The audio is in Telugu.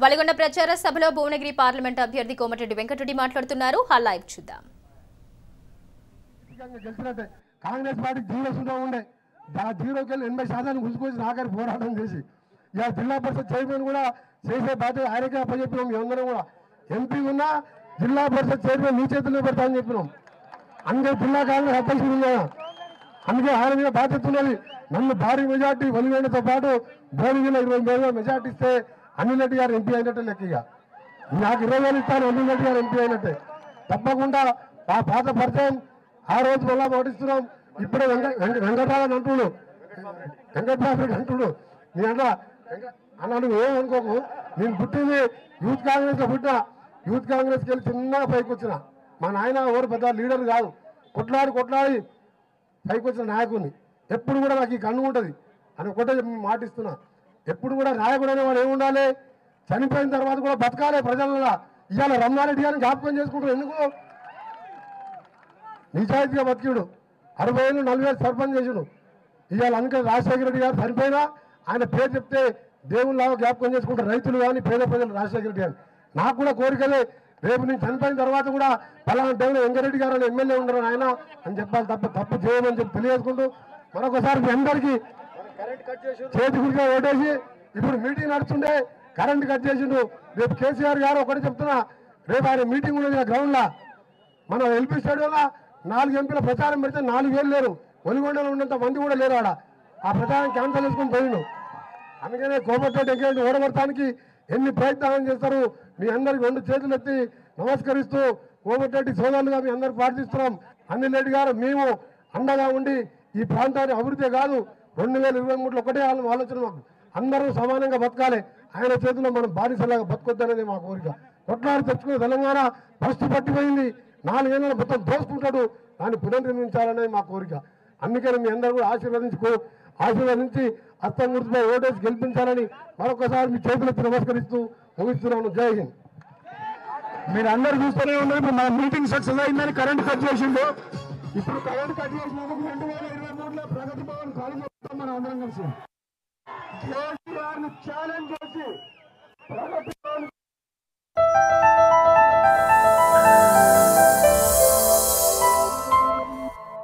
వలిగొండ ప్రచార సభలో భువనగిరి పార్లమెంట్ అభ్యర్థి కోమటిరెడ్డి వెంకటరెడ్డి మాట్లాడుతున్నారు. లైవ్ చూద్దాం. కాంగ్రెస్ పార్టీ జీరో సున్నా ఉండే జీరోకి వెళ్ళి 80% గుంజుకొచ్చి నాకని పోరాటం చేసి ఇలా జిల్లా పరిషత్ చైర్మన్ కూడా చేసే బాధ్యత ఆయనకే అప్పచెప్పినాం. మేమందరం కూడా ఎంపీ ఉన్నా జిల్లా పరిషత్ చైర్మన్ మీ చేతుల్లో పెడతామని చెప్పినాం. అందుకే జిల్లా కాంగ్రెస్ అధ్యక్షుడు ఉన్నా, అందుకే ఆయన మీద బాధ్యత ఉన్నది. నన్ను భారీ మెజార్టీ వలిగొండతో పాటు భువనగిరిలో 20,000 మెజార్టీ ఇస్తే అనిల్ రెడ్డి గారు ఎంపీ అయినట్టే లెక్కగా. నాకు 20,000 ఇస్తాను, అనిల్ రెడ్డి గారు ఎంపీ అయినట్టే. తప్పకుండా ఆ పాత పరిచయం ఆ రోజు మళ్ళా ఓటిస్తున్నాం. ఇప్పుడే వెంకటరామన్ అంటుడు, వెంకటరామరెడ్డి అంటుడు. నీ అన్నాడు ఏమనుకోకు, నేను పుట్టింది యూత్ కాంగ్రెస్ లో పుట్టిన, యూత్ కాంగ్రెస్కి వెళ్ళి చిన్నగా పైకి వచ్చిన. మా నాయన ఎవరు పెద్ద లీడర్ కాదు, కొట్లాడి పైకి వచ్చిన నాయకుడిని. ఎప్పుడు కూడా నాకు ఈ కన్ను ఉంటుంది అని ఒకటే మాటిస్తున్నా. ఎప్పుడు కూడా నాయకుడు అనేవాడు ఏముండాలి, చనిపోయిన తర్వాత కూడా బతకాలి ప్రజలలో. ఇవాళ రమణారెడ్డి గారిని జ్ఞాపకం చేసుకుంటారు ఎందుకు? నిజాయితీగా బతికిడు, 60 ఏళ్ళు 40 ఏళ్ళు సర్పంచ్ చేసాడు. ఇవాళ అందుకే రాజశేఖర రెడ్డి గారు చనిపోయినా ఆయన పేరు చెప్తే దేవుళ్ళలాగా జ్ఞాపకం చేసుకుంటారు రైతులు కానీ పేద ప్రజలు. రాజశేఖర రెడ్డి గారు నాకు కూడా కోరికలే, రేపు నేను చనిపోయిన తర్వాత కూడా పలానా టైంలో వెంకరెడ్డి గారు అని ఎమ్మెల్యే ఉండరు ఆయన అని చెప్పాలి. తప్పు చేయమని చెప్పి తెలియజేసుకుంటూ మరొకసారి మీ అందరికీ చేతి గురిగా ఓటేసి ఇప్పుడు మీటింగ్ నడుస్తుండే కరెంట్ కట్ చేసిండు. రేపు కేసీఆర్ గారు ఒకటి చెప్తున్నా, రేపు ఆయన మీటింగ్ ఉన్నది గ్రౌండ్ లా, మన ఎల్పీ స్టేడియంలో 4 ఎంపీల ప్రచారం పెడితే 4,000 లేరు, వలిగొండలో ఉన్నంత మంది కూడా లేరు. ఆడ ఆ ప్రచారం క్యాన్సల్ చేసుకుని పోయిండు. అందుకనే కోమటిరెడ్డి వెంకటరెడ్డి ఓడగొట్టడానికి ఎన్ని ప్రయత్నాలు చేస్తారు. మీ అందరికి 2 చేతులు ఎత్తి నమస్కరిస్తూ కోమటిరెడ్డి సోదరులుగా మీ అందరు ప్రార్థిస్తున్నాం. అనిల్ రెడ్డి గారు మేము అండగా ఉండి ఈ ప్రాంతాన్ని అభివృద్ధి కాదు 2023లో ఒకటే ఆలోచన మాకు, అందరూ సమానంగా బతకాలి, ఆయన చేతిలో మనం బానిసలాగా బతకొద్దనేది మా కోరిక. కొట్లాడి తెచ్చుకున్న తెలంగాణ ఫస్ట్ పట్టిపోయింది, 4 ఏళ్ళలో మొత్తం దోసుకుంటాడు, దాన్ని పునర్నిర్మించాలనేది మా కోరిక. అందుకని మీ అందరూ కూడా ఆశీర్వదించి హస్తం గుర్తుపై ఓటేసి గెలిపించాలని మరొకసారి మీ చేతులెత్తి నమస్కరిస్తూ ముగిస్తున్నాను. జై హింద్. మీరు అందరూ చూస్తూనే ఉన్నారు, ఇప్పుడు మన మీటింగ్ సక్సెస్ అయిందని కరెంట్ కట్ చేసిండు. ఇప్పుడు కరెంట్ కట్ చేసినందుకు 2023లో ప్రగతి భవన్ ఖాళీ చేస్తాం మనం అందరం కలిసి. కేసీఆర్ ని ఛాలెంజ్ చేసి